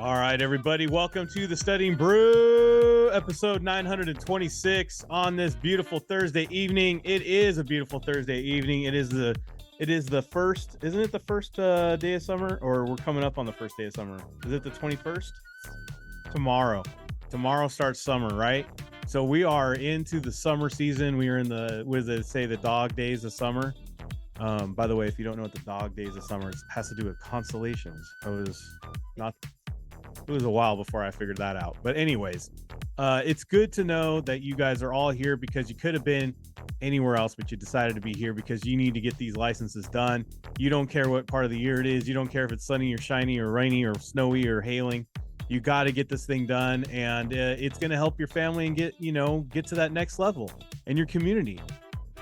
All right, everybody, welcome to the Studying Brew, episode 926 on this beautiful Thursday evening. It is a beautiful Thursday evening. It is the first, isn't it the first day of summer, or we're coming up on the first day of summer? Is it the 21st? Tomorrow starts summer, right? So we are into the summer season. We are in the, what does it say, the dog days of summer. By the way, if you don't know what the dog days of summer is, it has to do with constellations. It was a while before I figured that out. But anyways, it's good to know that you guys are all here because you could have been anywhere else, but you decided to be here because you need to get these licenses done. You don't care what part of the year it is. You don't care if it's sunny or shiny or rainy or snowy or hailing. You got to get this thing done, and it's going to help your family and get to that next level in your community.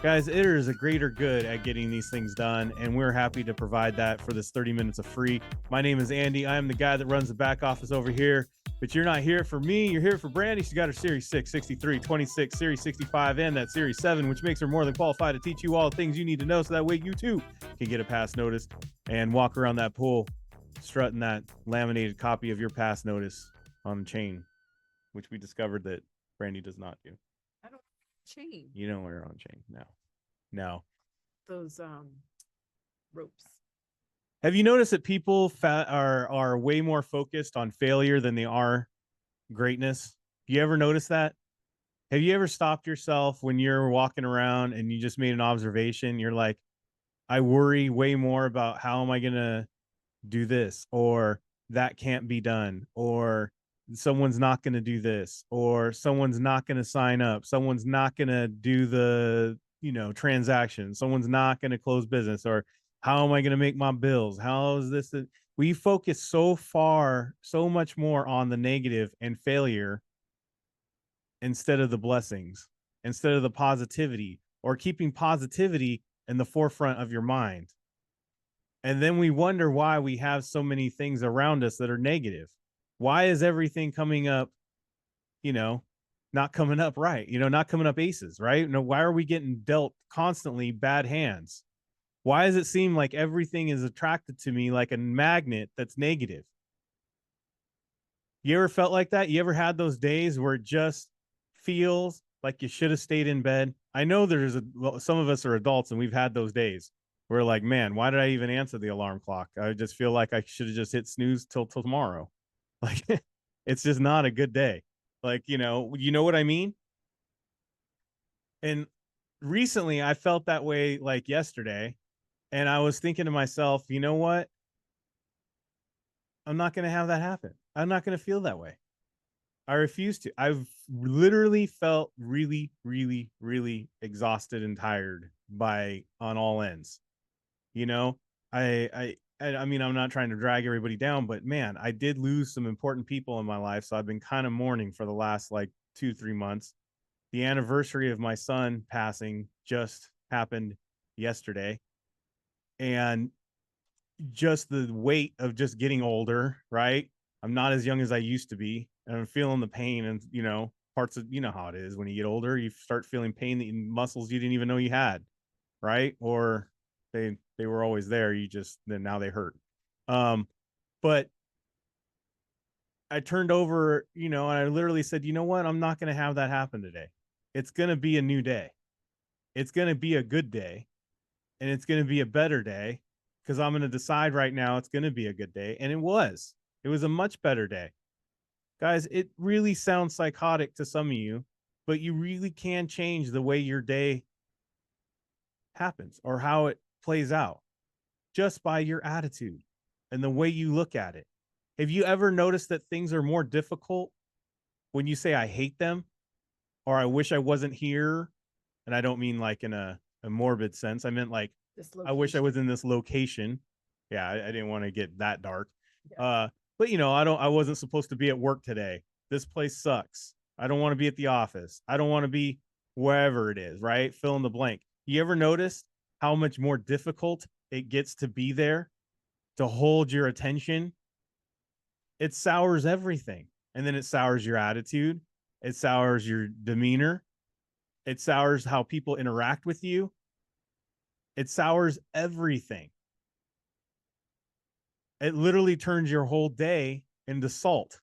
Guys, it is a greater good at getting these things done, and we're happy to provide that for this 30 minutes of free. My name is Andy. I am the guy that runs the back office over here, but you're not here for me. You're here for Brandy. She's got her Series 6, 63, 26, Series 65, and that Series 7, which makes her more than qualified to teach you all the things you need to know so that way you too can get a pass notice and walk around that pool strutting that laminated copy of your pass notice on a chain, which we discovered that Brandy does not do. I don't chain. You don't wear her on chain. No. Those ropes. Have you noticed that people are way more focused on failure than they are greatness? You ever notice that? Have you ever stopped yourself when you're walking around and you just made an observation? You're like, I worry way more about how am I going to do this, or that can't be done, or someone's not going to do this, or someone's not going to sign up, someone's not going to do the transaction, someone's not going to close business, or how am I going to make my bills, how is this? We focus so much more on the negative and failure instead of the blessings, instead of the positivity, or keeping positivity in the forefront of your mind. And then we wonder why we have so many things around us that are negative. Why is everything coming up, not coming up right, not coming up aces, right? No, why are we getting dealt constantly bad hands? Why does it seem like everything is attracted to me like a magnet that's negative? You ever felt like that? You ever had those days where it just feels like you should have stayed in bed? I know some of us are adults and we've had those days. We're like, man, why did I even answer the alarm clock? I just feel like I should have just hit snooze till tomorrow. Like, it's just not a good day. Like, you know what I mean? And recently I felt that way like yesterday. And I was thinking to myself, you know what? I'm not going to have that happen. I'm not going to feel that way. I refuse to. I've literally felt really, really, really exhausted and tired on all ends. I mean, I'm not trying to drag everybody down, but man, I did lose some important people in my life. So I've been kind of mourning for the last like 2-3 months. The anniversary of my son passing just happened yesterday. And just the weight of just getting older, right? I'm not as young as I used to be. And I'm feeling the pain and, parts of, how it is when you get older, you start feeling pain in muscles you didn't even know you had, right? Or they were always there. Then now they hurt. But I turned over, and I literally said, you know what? I'm not going to have that happen today. It's going to be a new day. It's going to be a good day, and it's going to be a better day because I'm going to decide right now it's going to be a good day. And it was a much better day. Guys, it really sounds psychotic to some of you, but you really can change the way your day happens or how it plays out just by your attitude and the way you look at it. Have you ever noticed that things are more difficult when you say, I hate them, or I wish I wasn't here? And I don't mean like in a morbid sense. I meant like, I wish I was in this location. Yeah, I didn't want to get that dark. Yeah. But I wasn't supposed to be at work today. This place sucks. I don't want to be at the office. I don't want to be wherever it is, right? Fill in the blank. You ever notice how much more difficult it gets to be there, to hold your attention? It sours everything. And then it sours your attitude. It sours your demeanor. It sours how people interact with you. It sours everything. It literally turns your whole day into salt.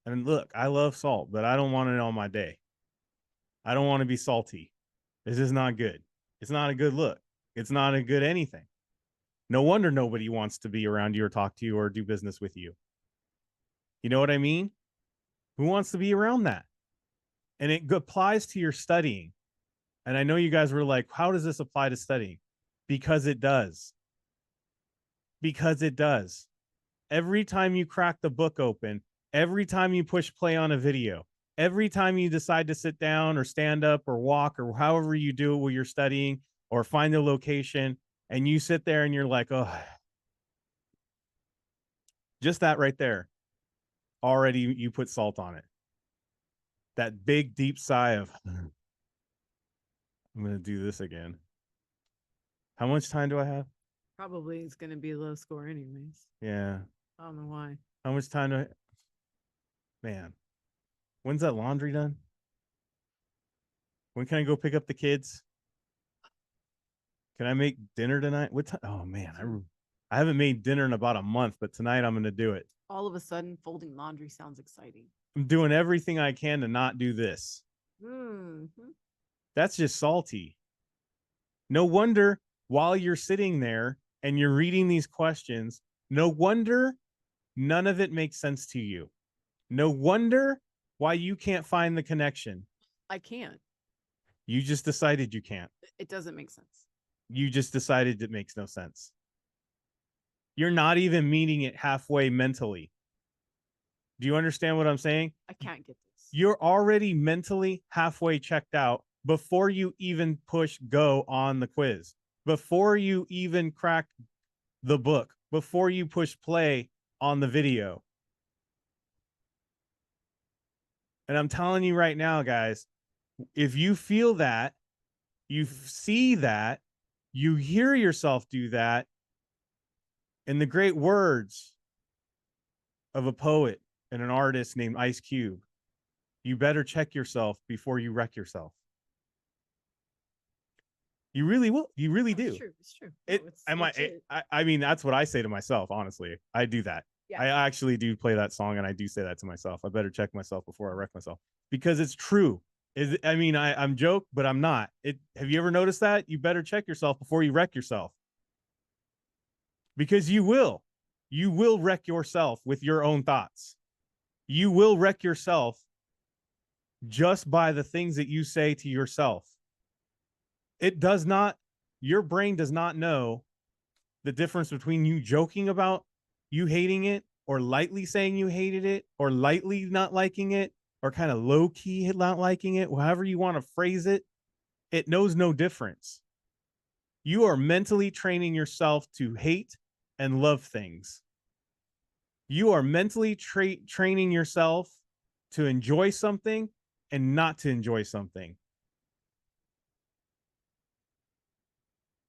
And look, I love salt, but I don't want it on my day. I don't want to be salty. This is not good. It's not a good look. It's not a good anything. No wonder nobody wants to be around you or talk to you or do business with you. You know what I mean? Who wants to be around that? And it applies to your studying. And I know you guys were like, how does this apply to studying? Because it does. Because it does. Every time you crack the book open, every time you push play on a video, every time you decide to sit down or stand up or walk or however you do it while you're studying or find the location, and you sit there and you're like, oh, just that right there. Already you put salt on it. That big, deep sigh of, I'm going to do this again. How much time do I have? Probably it's going to be a low score anyways. Yeah. I don't know why. How much time do I? Man, when's that laundry done? When can I go pick up the kids? Can I make dinner tonight? What time? Oh man, I haven't made dinner in about a month, but tonight I'm going to do it. All of a sudden, folding laundry sounds exciting. I'm doing everything I can to not do this. Mm-hmm. That's just salty. No wonder while you're sitting there and you're reading these questions, no wonder none of it makes sense to you. No wonder why you can't find the connection. I can't. You just decided you can't. It doesn't make sense. You just decided it makes no sense. You're not even meeting it halfway mentally. Do you understand what I'm saying? I can't get this. You're already mentally halfway checked out before you even push go on the quiz, before you even crack the book, before you push play on the video. And I'm telling you right now, guys, if you feel that, you see that, you hear yourself do that, in the great words of a poet and an artist named Ice Cube, you better check yourself before you wreck yourself. You really will. You really do. It's true. It's true. I mean, that's what I say to myself, honestly. I do that. Yeah. I actually do play that song and I do say that to myself. I better check myself before I wreck myself because it's true. I'm joke, but I'm not. Have you ever noticed that? You better check yourself before you wreck yourself. Because you will wreck yourself with your own thoughts. You will wreck yourself just by the things that you say to yourself. Your brain does not know the difference between you joking about you hating it or lightly saying you hated it or lightly not liking it or kind of low key not liking it, however you want to phrase it. It knows no difference. You are mentally training yourself to hate and love things. You are mentally training yourself to enjoy something and not to enjoy something.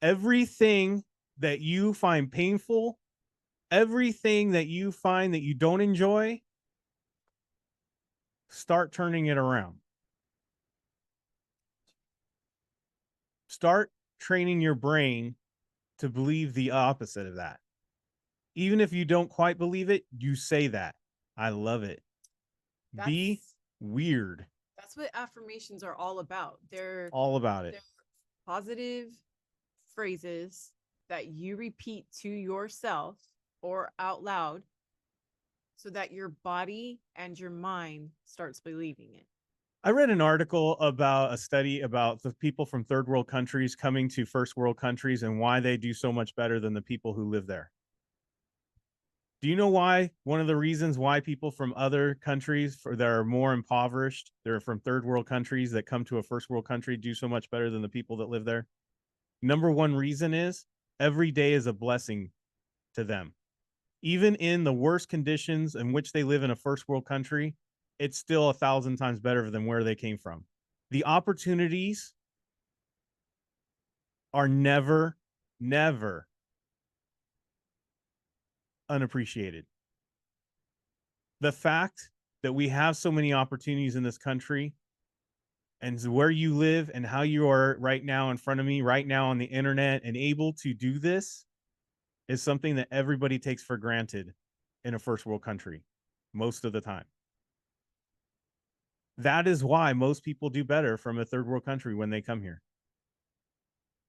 Everything that you find painful, everything that you find that you don't enjoy, start turning it around. Start training your brain to believe the opposite of that. Even if you don't quite believe it, you say that. I love it. Be weird. That's what affirmations are all about. They're all about it. They're positive phrases that you repeat to yourself or out loud so that your body and your mind starts believing it. I read an article about a study about the people from third world countries coming to first world countries and why they do so much better than the people who live there. Do you know why? One of the reasons why people from other countries that are more impoverished, they're from third world countries that come to a first world country, do so much better than the people that live there? Number one reason is every day is a blessing to them. Even in the worst conditions in which they live in a first world country, it's still 1,000 times better than where they came from. The opportunities are never unappreciated. The fact that we have so many opportunities in this country and where you live and how you are right now in front of me, right now on the internet and able to do this is something that everybody takes for granted in a first world country most of the time. That is why most people do better from a third world country when they come here.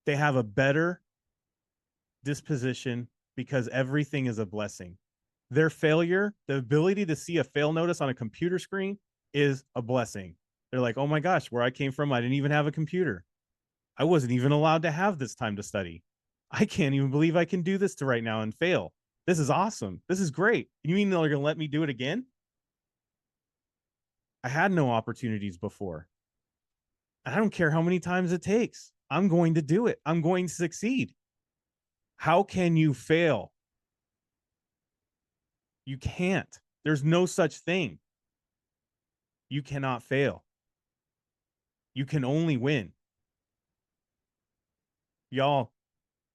They have a better disposition because everything is a blessing. Their failure, the ability to see a fail notice on a computer screen is a blessing. They're like, oh my gosh, where I came from, I didn't even have a computer. I wasn't even allowed to have this time to study. I can't even believe I can do this to right now and fail. This is awesome. This is great. You mean they're going to let me do it again? I had no opportunities before. I don't care how many times it takes. I'm going to do it. I'm going to succeed. How can you fail? You can't. There's no such thing. You cannot fail. You can only win. Y'all,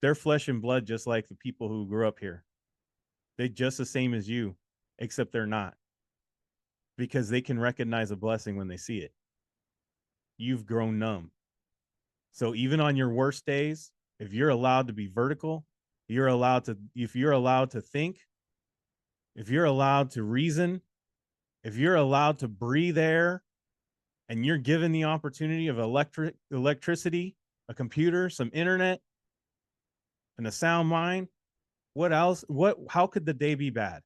they're flesh and blood just like the people who grew up here. They're just the same as you, except they're not. Because they can recognize a blessing when they see it. You've grown numb. So even on your worst days, if you're allowed to be vertical, if you're allowed to think, if you're allowed to reason, if you're allowed to breathe air, and you're given the opportunity of electricity, a computer, some internet, and a sound mind, what else? How could the day be bad?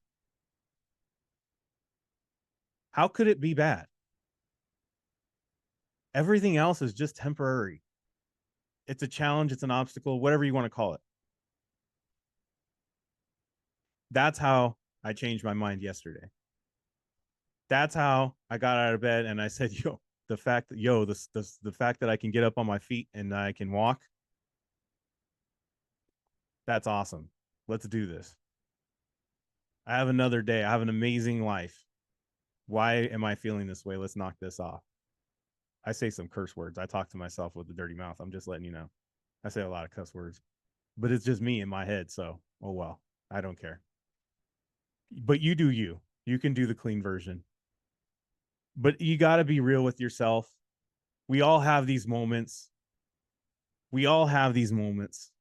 How could it be bad? Everything else is just temporary. It's a challenge, it's an obstacle, whatever you want to call it. That's how I changed my mind yesterday. That's how I got out of bed and I said, the fact that I can get up on my feet and I can walk, that's awesome. Let's do this. I have another day. I have an amazing life. Why am I feeling this way? Let's knock this off. I say some curse words. I talk to myself with a dirty mouth. I'm just letting you know. I say a lot of cuss words, but it's just me in my head. So, oh well, I don't care. But you do you. You can do the clean version. But you got to be real with yourself. We all have these moments. We all have these moments.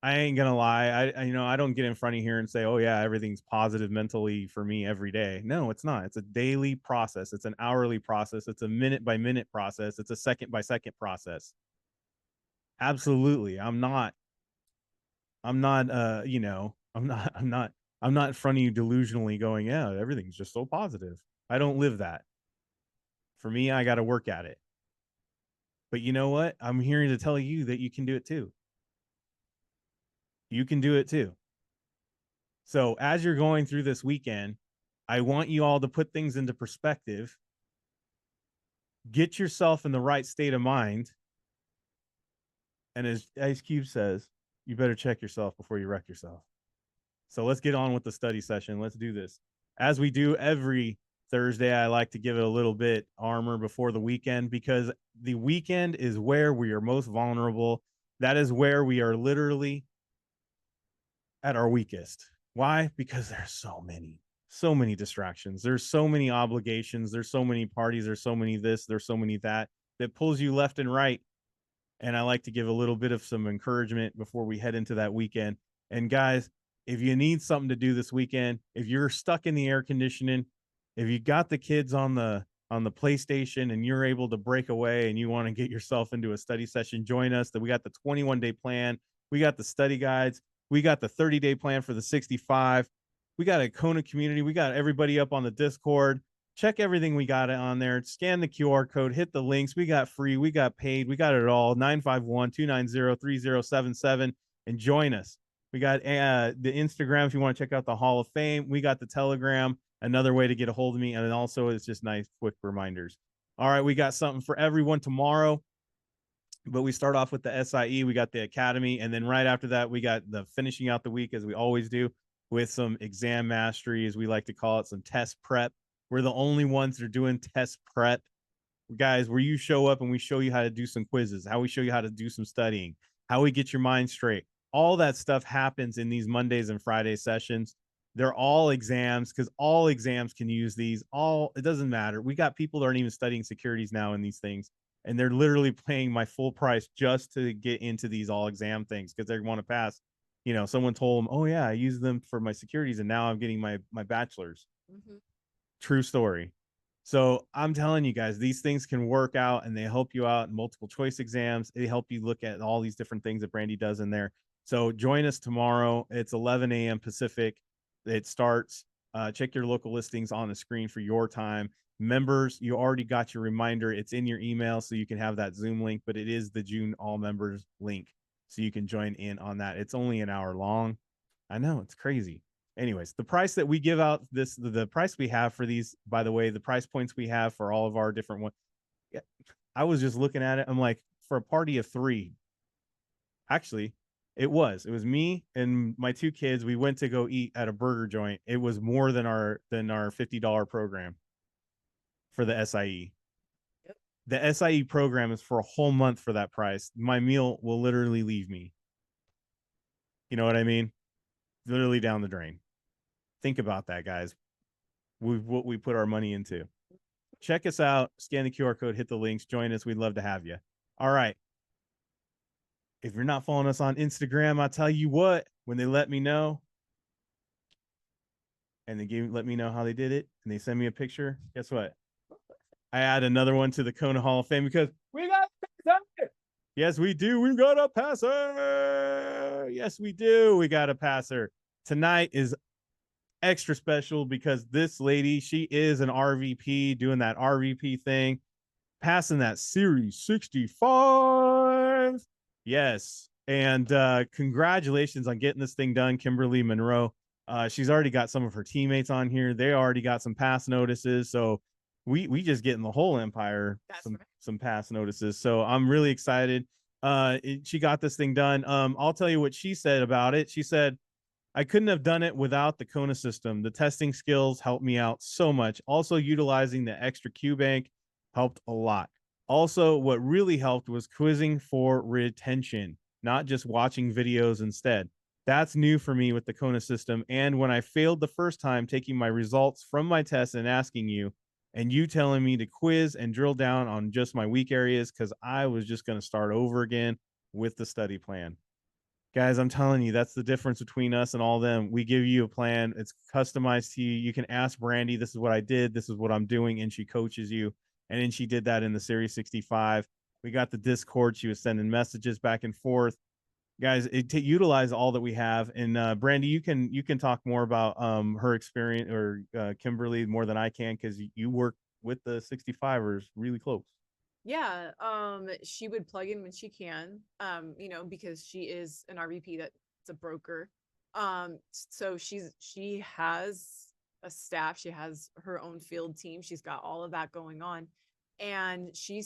I ain't gonna lie. I don't get in front of here and say, oh yeah, everything's positive mentally for me every day. No, it's not. It's a daily process. It's an hourly process. It's a minute by minute process. It's a second by second process. Absolutely. I'm not I'm not I'm not in front of you delusionally going, yeah, everything's just so positive. I don't live that. For me, I got to work at it. But you know what? I'm here to tell you that you can do it too. You can do it too. So as you're going through this weekend, I want you all to put things into perspective. Get yourself in the right state of mind. And as Ice Cube says, you better check yourself before you wreck yourself. So let's get on with the study session. Let's do this. As we do every Thursday, I like to give it a little bit armor before the weekend because the weekend is where we are most vulnerable. That is where we are literally at our weakest. Why? Because there's so many distractions. There's so many obligations. There's so many parties. There's so many this. There's so many that pulls you left and right. And I like to give a little bit of some encouragement before we head into that weekend. And guys, if you need something to do this weekend, if you're stuck in the air conditioning, if you got the kids on the PlayStation and you're able to break away and you want to get yourself into a study session, join us. That we got the 21-day plan. We got the study guides. We got the 30-day plan for the 65. We got a KONA community. We got everybody up on the Discord. Check everything we got on there. Scan the QR code, hit the links. We got free, we got paid, we got it all. 951-290-3077 and join us. We got the Instagram if you want to check out the Hall of Fame. We got the Telegram, another way to get a hold of me. And then also it's just nice, quick reminders. All right, we got something for everyone tomorrow. But we start off with the SIE. We got the Academy. And then right after that, we got the finishing out the week as we always do with some exam mastery, as we like to call it, some test prep. We're the only ones that are doing test prep, guys, where you show up and we show you how to do some quizzes, how we show you how to do some studying, how we get your mind straight. All that stuff happens in these Mondays and Friday sessions. They're all exams because all exams can use these. It doesn't matter. We got people that aren't even studying securities now in these things, and they're literally paying my full price just to get into these all exam things because they want to pass. You know, someone told them, oh yeah, I use them for my securities and now I'm getting my bachelor's. Mm-hmm. True story. So I'm telling you guys, these things can work out and they help you out in multiple choice exams. They help you look at all these different things that Brandy does in there. So join us tomorrow. It's 11 a.m. Pacific. It starts. Check your local listings on the screen for your time. Members, you already got your reminder. It's in your email, so you can have that Zoom link, but it is the June all members link. So you can join in on that. It's only an hour long. I know, it's crazy. Anyways, the price that we give out, the price we have for these, by the way, the price points we have for all of our different ones. Yeah, I was just looking at it. I'm like, for a party of 3, actually, it was me and my 2 kids. We went to go eat at a burger joint. It was more than our $50 program for the SIE. Yep. The SIE program is for a whole month for that price. My meal will literally leave me. You know what I mean? Literally down the drain. Think about that, guys. What we put our money into. Check us out. Scan the QR code, hit the links, join us. We'd love to have you. All right. If you're not following us on Instagram, I'll tell you what, when they let me know and let me know how they did it and they send me a picture, guess what? I add another one to the KONA Hall of Fame because we got a passer. Yes, we do. We got a passer. Yes, we do. We got a passer. Tonight is extra special because this lady, she is an RVP doing that RVP thing, passing that Series 65. Yes. And congratulations on getting this thing done, Kimberly Monroe. She's already got some of her teammates on here. They already got some pass notices. So we just getting the whole empire some pass notices. So I'm really excited. She got this thing done. I'll tell you what she said about it. She said, I couldn't have done it without the KONA system. The testing skills helped me out so much. Also, utilizing the extra Q bank helped a lot. Also, what really helped was quizzing for retention, not just watching videos instead. That's new for me with the KONA system. And when I failed the first time, taking my results from my test and asking you, and you telling me to quiz and drill down on just my weak areas because I was just going to start over again with the study plan. Guys, I'm telling you, that's the difference between us and all them. We give you a plan. It's customized to you. You can ask Brandy, this is what I did. This is what I'm doing. And she coaches you. And then she did that in the Series 65. We got the Discord. She was sending messages back and forth. Guys, utilize all that we have. And Brandy, you can talk more about her experience, or Kimberly, more than I can, because you work with the 65ers really close. Yeah, she would plug in when she can, you know, because she is an RVP that's a broker. So she has a staff, she has her own field team, she's got all of that going on. And she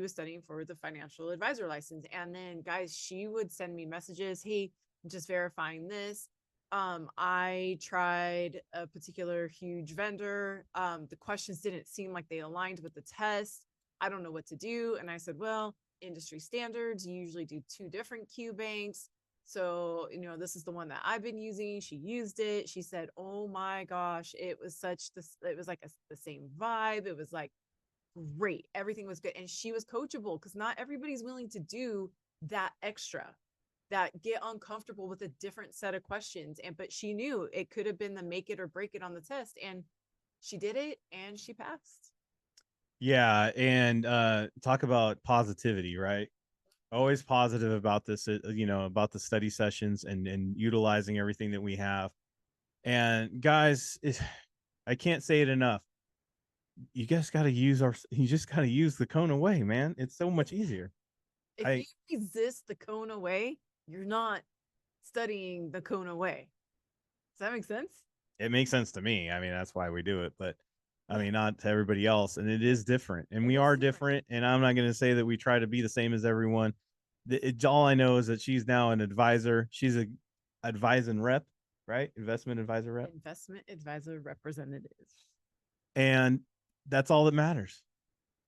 was studying for the financial advisor license. And then guys, she would send me messages, hey, I'm just verifying this. I tried a particular huge vendor. The questions didn't seem like they aligned with the test. I don't know what to do. And I said, well, industry standards, you usually do 2 different Q banks. So, you know, this is the one that I've been using. She used it. She said, oh my gosh, it was it was like the same vibe. It was like great. Everything was good. And she was coachable because not everybody's willing to do that extra, that get uncomfortable with a different set of questions. But she knew it could have been the make it or break it on the test. And she did it and she passed. Yeah, and talk about positivity, right? Always positive about this, about the study sessions and utilizing everything that we have. And guys, I can't say it enough. You just got to use the KONA way, man. It's so much easier. If you resist the KONA way, you're not studying the KONA way. Does that make sense? It makes sense to me. I mean, that's why we do it, but I mean, not to everybody else. And it is different, and we are different. And I'm not going to say that we try to be the same as everyone. All I know is that she's now an advisor. She's a advising rep, right? Investment advisor rep. Investment advisor representative. And that's all that matters.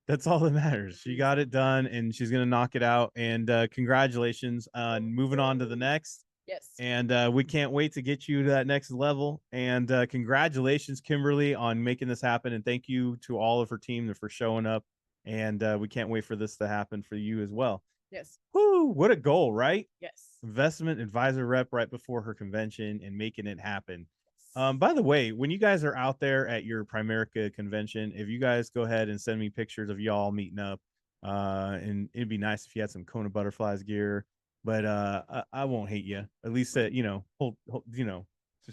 That's all that matters. She got it done, and she's going to knock it out. And congratulations. Moving on to the next. Yes. And we can't wait to get you to that next level. And congratulations, Kimberly, on making this happen. And thank you to all of her team for showing up. And we can't wait for this to happen for you as well. Yes. Whoo, what a goal, right? Yes. investment advisor rep right before her convention and making it happen. By the way, when you guys are out there at your Primerica convention, if you guys go ahead and send me pictures of y'all meeting up, and it'd be nice if you had some KonaButterflyz gear. But I won't hate you. At least just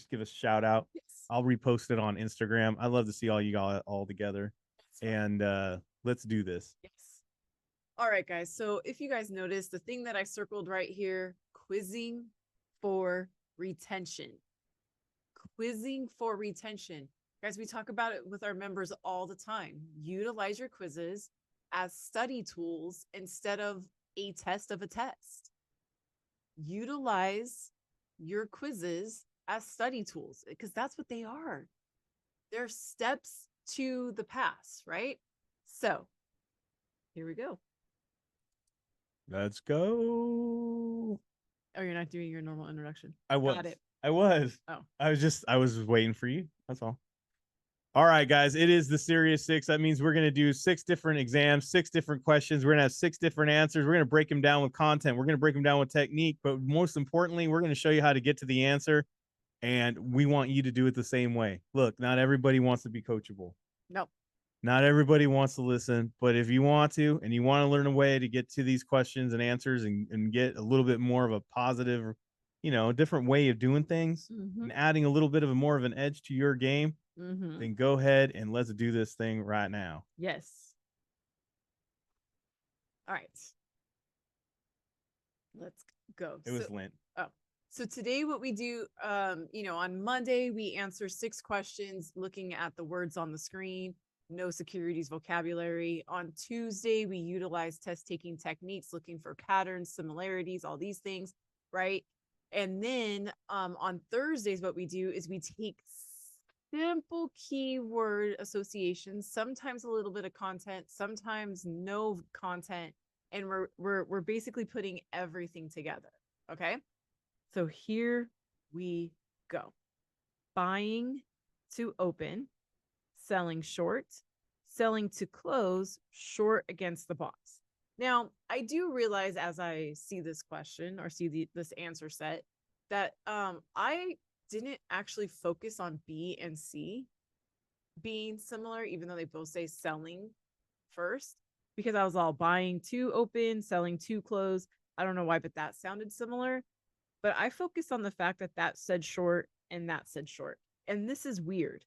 give us a shout out. Yes. I'll repost it on Instagram. I love to see all you all together, and let's do this. Yes. All right, guys. So if you guys notice, the thing that I circled right here, quizzing for retention. Quizzing for retention. Guys, we talk about it with our members all the time. Utilize your quizzes as study tools instead of a test of a test. Utilize your quizzes as study tools because that's what they are. They're steps to the pass, right? So here we go. Let's go. Oh, you're not doing your normal introduction. I was. Got it. I was. Oh. I was waiting for you. That's all. All right, guys. It is the Serious Six. That means we're going to do 6 different exams, 6 different questions. We're going to have 6 different answers. We're going to break them down with content. We're going to break them down with technique. But most importantly, we're going to show you how to get to the answer. And we want you to do it the same way. Look, not everybody wants to be coachable. Nope. Not everybody wants to listen, but if you want to, and you want to learn a way to get to these questions and answers and get a little bit more of a positive, a different way of doing things and adding a little bit of more of an edge to your game, then go ahead and let's do this thing right now. Yes. All right. Let's go. It was Lent. Oh, so today what we do, on Monday, we answer 6 questions looking at the words on the screen. No securities vocabulary. On Tuesday, we utilize test taking techniques, looking for patterns, similarities, all these things, right? And then on Thursdays, what we do is we take simple keyword associations, sometimes a little bit of content, sometimes no content, and we're basically putting everything together. Okay, so here we go. Buying to open, selling short, selling to close, short against the box. Now, I do realize as I see this question or see this answer set that I didn't actually focus on B and C being similar, even though they both say selling first, because I was all buying to open, selling to close. I don't know why, but that sounded similar. But I focused on the fact that that said short and that said short. And this is weird.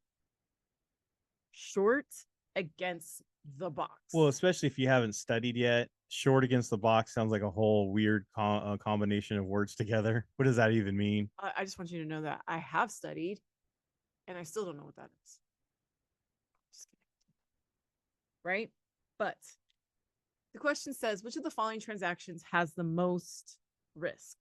Short against the box. Well, especially if you haven't studied yet, short against the box sounds like a whole weird combination of words together. What does that even mean? I just want you to know that I have studied and I still don't know what that is. Just kidding. Right? But the question says, which of the following transactions has the most risk?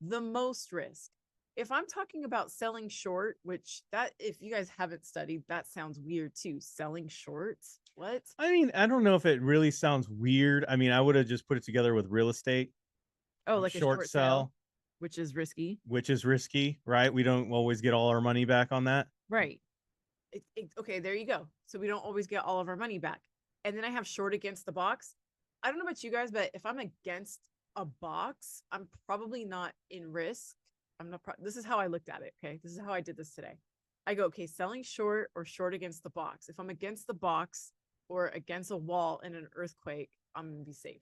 The most risk. If I'm talking about selling short, which that, if you guys haven't studied, that sounds weird too. Selling shorts? What? I mean, I don't know if it really sounds weird. I mean, I would have just put it together with real estate. Oh, like short a short sell, sale, which is risky. Which is risky, right? We don't always get all our money back on that. Right. Okay, there you go. So we don't always get all of our money back. And then I have short against the box. I don't know about you guys, but if I'm against a box, I'm probably not in risk. I'm not. This is how I looked at it. Okay, this is how I did this today. I go, okay, selling short or short against the box. If I'm against the box or against a wall in an earthquake, I'm gonna be safe.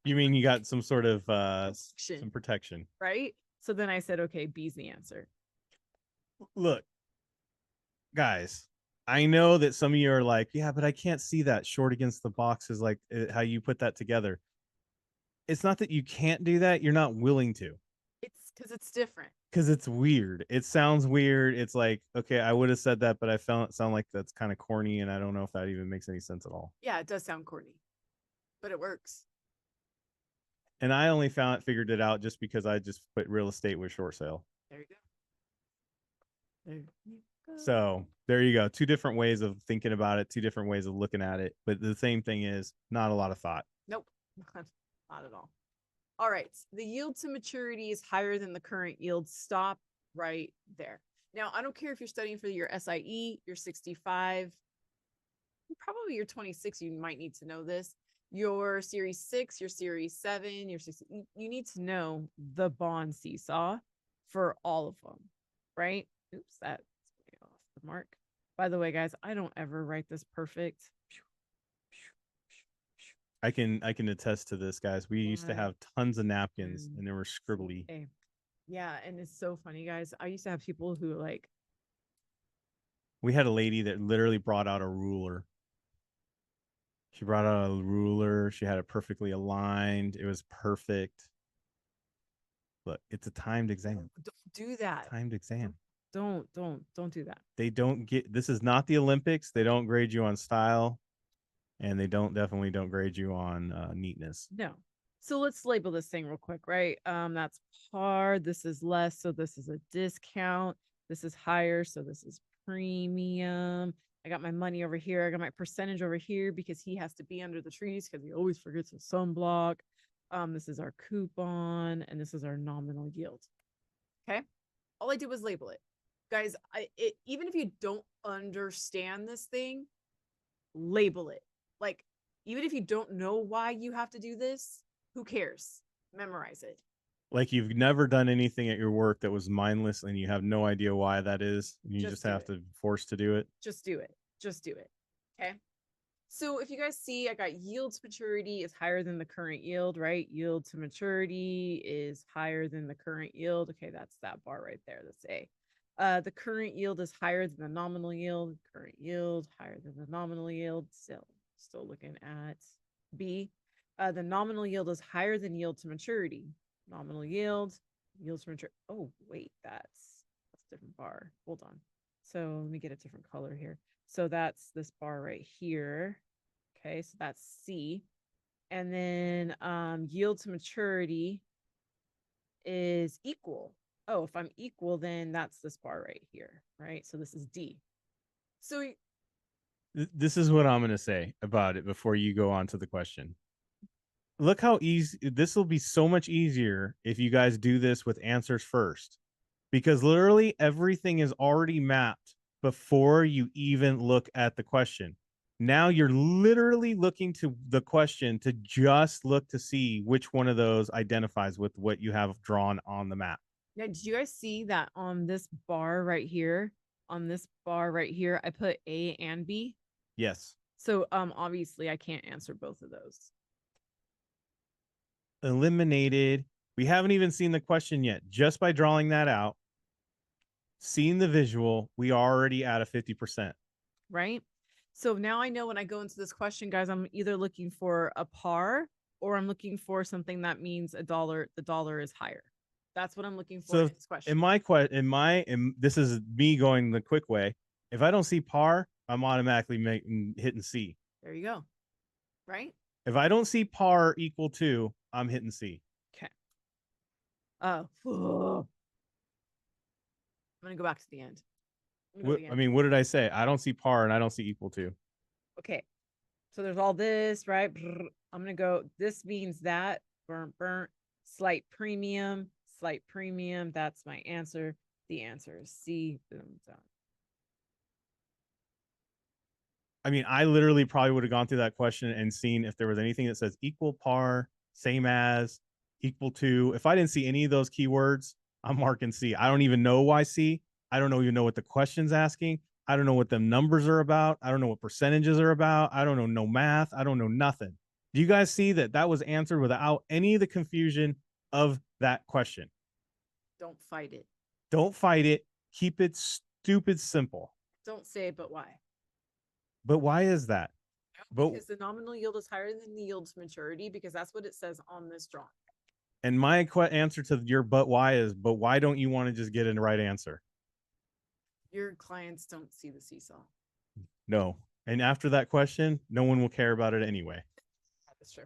You mean you got some sort of some protection, right? So then I said, okay, B's the answer. Look, guys, I know that some of you are like, yeah, but I can't see that short against the box is like how you put that together. It's not that you can't do that. You're not willing to. It's because it's different. Because it's weird. It sounds weird. It's like, okay, I would have said that, but I felt it sound like that's kind of corny, and I don't know if that even makes any sense at all. Yeah, it does sound corny, but it works. And I only figured it out just because I just put real estate with short sale. There you go. There you go. So there you go. 2 different ways of thinking about it, 2 different ways of looking at it. But the same thing is not a lot of thought. Nope, not at all. All right. The yield to maturity is higher than the current yield. Stop right there. Now, I don't care if you're studying for your SIE, you're 65, probably you're 26, you might need to know this. your series 6, your series 7, your 6, you need to know the bond seesaw for all of them, right? Oops, that's way off the mark. By the way, guys, I don't ever write this perfect. I can attest to this, guys. We used to have tons of napkins and they were scribbly. Okay. Yeah, and it's so funny, guys. I used to have people who like We had a lady that literally brought out a ruler. She brought out a ruler. She had it perfectly aligned. It was perfect. Look, it's a timed exam. don't do that. Timed exam. Don't do that. They don't get, this is not the Olympics. They don't grade you on style, and they definitely don't grade you on neatness. No. So let's label this thing real quick, right? That's par. This is less, so this is a discount. This is higher, so this is premium. I got my money over here. I got my percentage over here because he has to be under the trees because he always forgets his sunblock. This is our coupon, and this is our nominal yield. Okay. All I did was label it. Guys, even if you don't understand this thing, label it. Like, even if you don't know why you have to do this, who cares? Memorize it. Like you've never done anything at your work that was mindless and you have no idea why that is. And you just have to force to do it. Just do it. Just do it. Okay. So if you guys see, I got yield to maturity is higher than the current yield, right? Yield to maturity is higher than the current yield. Okay, that's that bar right there. That's A. The current yield is higher than the nominal yield. Current yield higher than the nominal yield. Still looking at B. The nominal yield is higher than yield to maturity. Nominal yield to maturity. Oh, wait, that's a different bar. Hold on. So let me get a different color here. So that's this bar right here. Okay, so that's C. And then yield to maturity is equal. Oh, if I'm equal, then that's this bar right here, right? So this is D. So this is what I'm going to say about it before you go on to the question. Look how easy this will be. So much easier if you guys do this with answers first, because literally everything is already mapped before you even look at the question. Now you're literally looking to the question to just look to see which one of those identifies with what you have drawn on the map. Now, did you guys see that on this bar right here? On this bar right here, I put A and B. Yes. So obviously I can't answer both of those. Eliminated. We haven't even seen the question yet. Just by drawing that out, seeing the visual, we are already at a 50%. Right? So now I know when I go into this question, guys, I'm either looking for a par or I'm looking for something that means the dollar is higher. That's what I'm looking for So in this question. This is me going the quick way. If I don't see par, I'm automatically hitting C. There you go. Right? If I don't see par equal to, I'm hitting C. Okay. I'm going to go back to the end. I mean, what did I say? I don't see par and I don't see equal to. Okay. So there's all this, right? I'm going to go, this means that, burnt, slight premium. That's my answer. The answer is C. Boom, done. I mean, I literally probably would have gone through that question and seen if there was anything that says equal, par, same as, equal to. If I didn't see any of those keywords, I'm marking C. I don't even know why C. I don't even know what the question's asking. I don't know what the numbers are about. I don't know what percentages are about. I don't know no math. I don't know nothing. Do you guys see that that was answered without any of the confusion of that question? Don't fight it. Don't fight it. Keep it stupid simple. Don't say it, but why? But why is that? Because the nominal yield is higher than the yield to maturity, because that's what it says on this drawing. And my answer to your but why is, but why don't you want to just get in the right answer? Your clients don't see the seesaw. No. And after that question, no one will care about it anyway. That's true.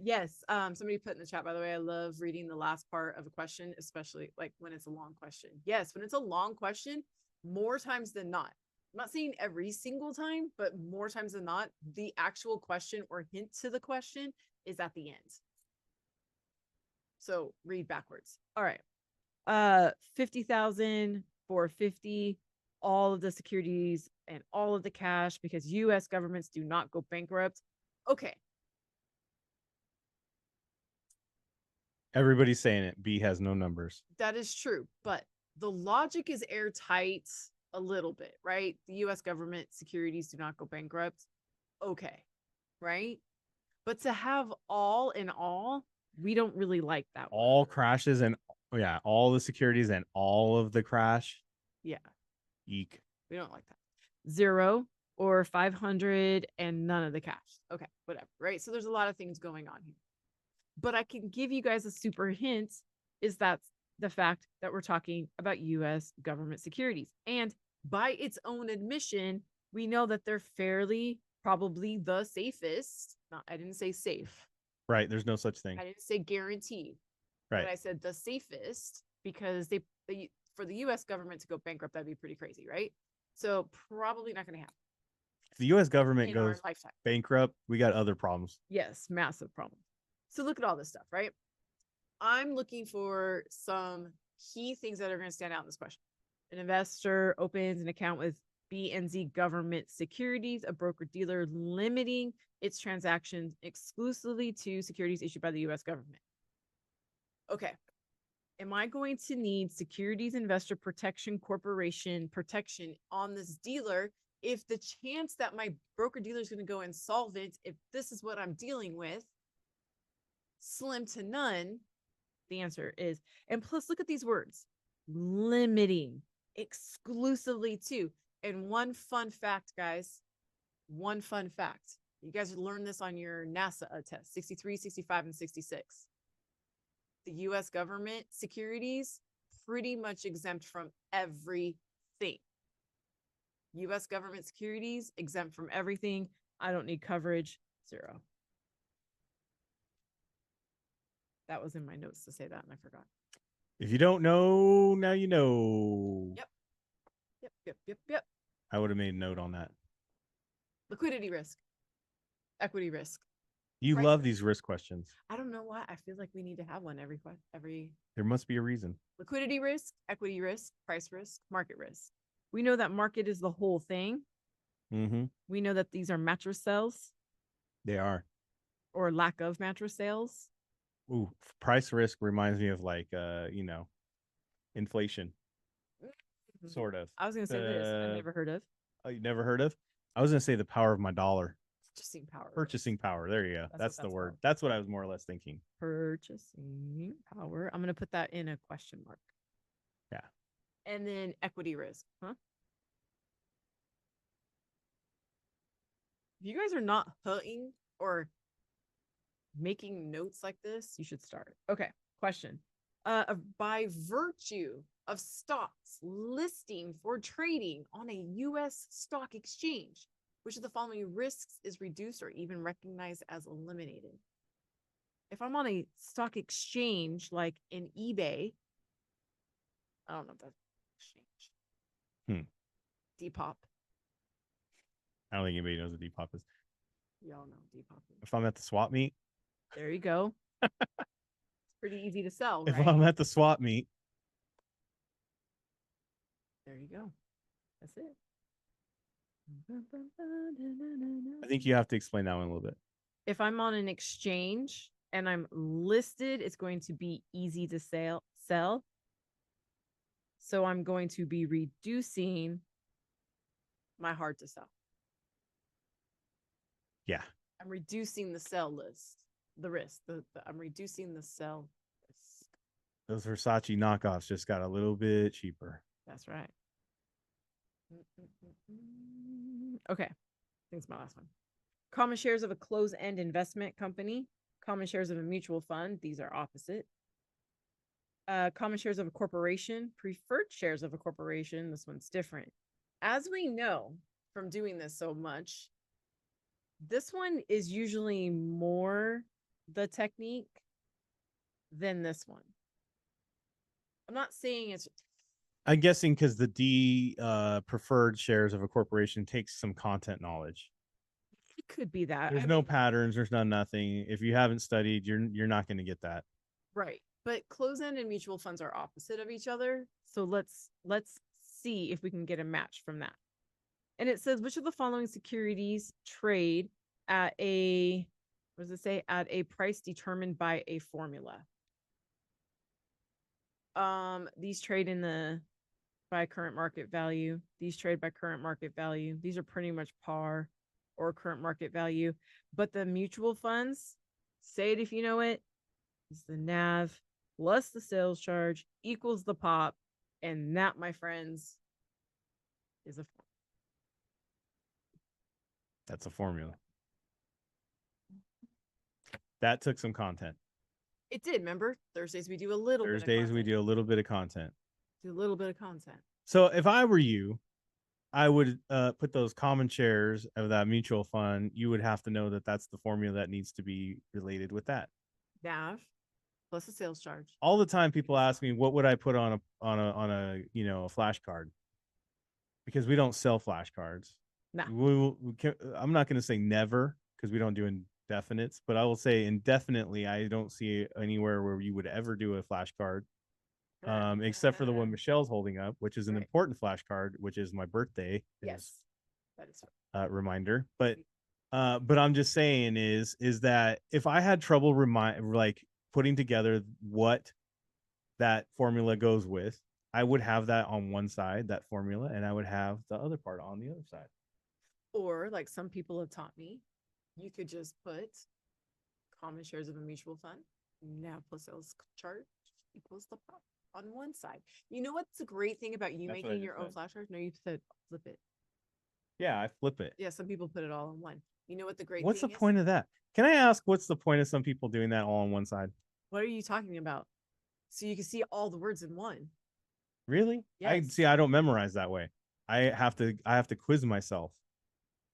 Yes. Somebody put in the chat, by the way, I love reading the last part of a question, especially like when it's a long question. Yes, when it's a long question, more times than not. I'm not saying every single time, but more times than not, the actual question or hint to the question is at the end. So read backwards. All right. 50,000 for 50, all of the securities and all of the cash because US governments do not go bankrupt. Okay. Everybody's saying it. B has no numbers. That is true, but the logic is airtight a little bit, right? The US government securities do not go bankrupt. Okay, right? But to have all in all, we don't really like that one. All crashes and yeah, all the securities and all of the crash. Yeah, Eek. we don't like that. 0 or 500 and none of the cash. Okay, whatever, right? So there's a lot of things going on here. But I can give you guys a super hint is that the fact that we're talking about US government securities. And by its own admission, we know that they're fairly probably the safest. Not, I didn't say safe. Right. There's no such thing. I didn't say guaranteed. Right. But I said the safest because they for the US government to go bankrupt, that'd be pretty crazy, right? So probably not going to happen. If the US government in our goes lifetime. bankrupt, we got other problems. Yes, massive problem. So look at all this stuff, right? I'm looking for some key things that are going to stand out in this question. An investor opens an account with BNZ government securities, a broker dealer limiting its transactions exclusively to securities issued by the US government. Okay. Am I going to need Securities Investor Protection Corporation protection on this dealer if the chance that my broker dealer is going to go insolvent, if this is what I'm dealing with, slim to none? The answer is, and plus look at these words, limiting, exclusively to. And one fun fact, guys, one fun fact. You guys learned this on your NASA test, 63, 65, and 66. The US government securities pretty much exempt from everything. US government securities exempt from everything. I don't need coverage, 0. That was in my notes to say that, and I forgot. If you don't know, now you know. Yep. I would have made a note on that. Liquidity risk, equity risk. You love these risk questions. I don't know why. I feel like we need to have one every. There must be a reason. Liquidity risk, equity risk, price risk, market risk. We know that market is the whole thing. Mm-hmm. We know that these are mattress sales. They are. Or lack of mattress sales. Ooh, price risk reminds me of like inflation. Sort of. I was gonna say this. I've never heard of. Oh, you never heard of? I was gonna say the power of my dollar. Purchasing power. Purchasing power. There you go. That's the word. Called. That's what I was more or less thinking. Purchasing power. I'm gonna put that in a question mark. Yeah. And then equity risk. Huh? If you guys are not hunting or making notes like this, you should start. Okay. Question. By virtue of stocks listing for trading on a U.S. stock exchange, which of the following risks is reduced or even recognized as eliminated? If I'm on a stock exchange like in eBay, I don't know if that's exchange. Depop. I don't think anybody knows what Depop is. Y'all know Depop. If I'm at the swap meet. There you go. It's pretty easy to sell, right? If I'm at the swap meet. There you go. That's it. I think you have to explain that one a little bit. If I'm on an exchange and I'm listed, it's going to be easy to sell. So I'm going to be reducing my hard to sell. Yeah. I'm reducing the sell list, the risk. I'm reducing the sell risk. Those Versace knockoffs just got a little bit cheaper. That's right. Okay. I think it's my last one. Common shares of a closed-end investment company. Common shares of a mutual fund. These are opposite. Common shares of a corporation. Preferred shares of a corporation. This one's different. As we know from doing this so much, this one is usually more the technique than this one. I'm not saying it's... I'm guessing because the D preferred shares of a corporation takes some content knowledge. It could be that. There's no patterns. There's nothing. If you haven't studied, you're not going to get that. Right. But closed-end and mutual funds are opposite of each other. So let's see if we can get a match from that. And it says, which of the following securities trade at a, what does it say? At a price determined by a formula. These trade in the by current market value. These trade by current market value. These are pretty much par or current market value. But the mutual funds, say it if you know it, is the NAV plus the sales charge equals the pop. And that, my friends, is a That's a formula. That took some content. It did. Remember, Thursdays we do a little Thursdays we do a little bit of content. Do a little bit of content. So if I were you, I would put those common shares of that mutual fund. You would have to know that that's the formula that needs to be related with that. NAV plus a sales charge. All the time, people ask me, "What would I put on a a flashcard?" Because we don't sell flashcards. No. I'm not going to say never because we don't do indefinites, but I will say indefinitely. I don't see anywhere where you would ever do a flashcard, except for the one Michelle's holding up, which is an important flashcard, which is my birthday. Yes, that is reminder. But I'm just saying is that if I had trouble putting together what that formula goes with, I would have that on one side, that formula, and I would have the other part on the other side. Or like some people have taught me, you could just put common shares of a mutual fund, NAV plus sales charge equals the pop on one side. You know what's the great thing about you making your own flashcards? No, you said flip it. Yeah, I flip it. Yeah, some people put it all on one. You know what the great What's thing the point of that? Can I ask what's the point of some people doing that all on one side? What are you talking about? So you can see all the words in one. Really? Yes. I don't memorize that way. I have to quiz myself.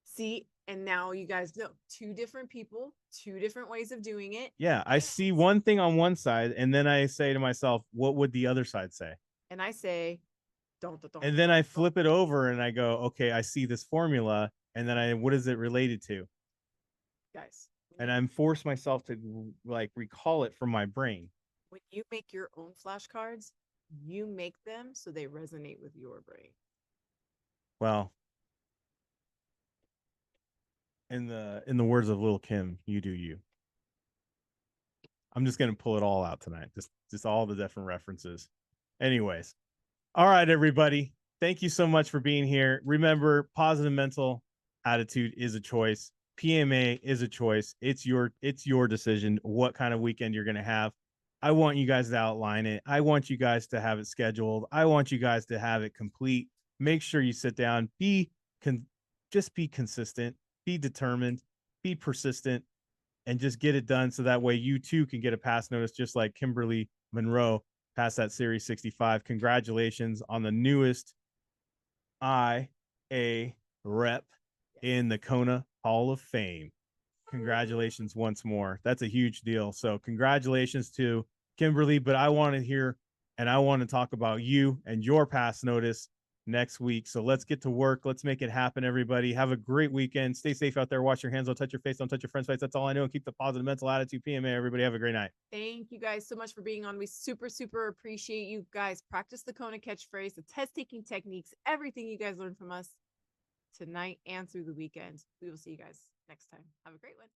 See, and now you guys know two different people, two different ways of doing it. Yeah, I see one thing on one side, and then I say to myself, what would the other side say? And I say, don't. And then I flip it over and I go, okay, I see this formula, and then what is it related to? Guys. And I'm forced myself to recall it from my brain. When you make your own flashcards, you make them so they resonate with your brain. Well, in the words of Lil' Kim, you do you. I'm just gonna pull it all out tonight. Just all the different references. Anyways, all right, everybody. Thank you so much for being here. Remember, positive mental attitude is a choice. PMA is a choice. It's your decision what kind of weekend you're gonna have. I want you guys to outline it. I want you guys to have it scheduled. I want you guys to have it complete. Make sure you sit down. Just be consistent. Be determined. Be persistent. And just get it done so that way you too can get a pass notice just like Kimberly Monroe passed that Series 65. Congratulations on the newest IA rep in the KONA Hall of Fame. Congratulations once more. That's a huge deal. So congratulations to Kimberly, but I want to hear and I want to talk about you and your pass notice next week. So let's get to work. Let's make it happen, everybody. Have a great weekend. Stay safe out there. Wash your hands. Don't touch your face. Don't touch your friend's face. That's all I know. And keep the positive mental attitude. PMA, everybody. Have a great night. Thank you guys so much for being on. We super appreciate you guys. Practice the KONA catchphrase, the test taking techniques, everything you guys learned from us tonight and through the weekend. We will see you guys next time. Have a great one.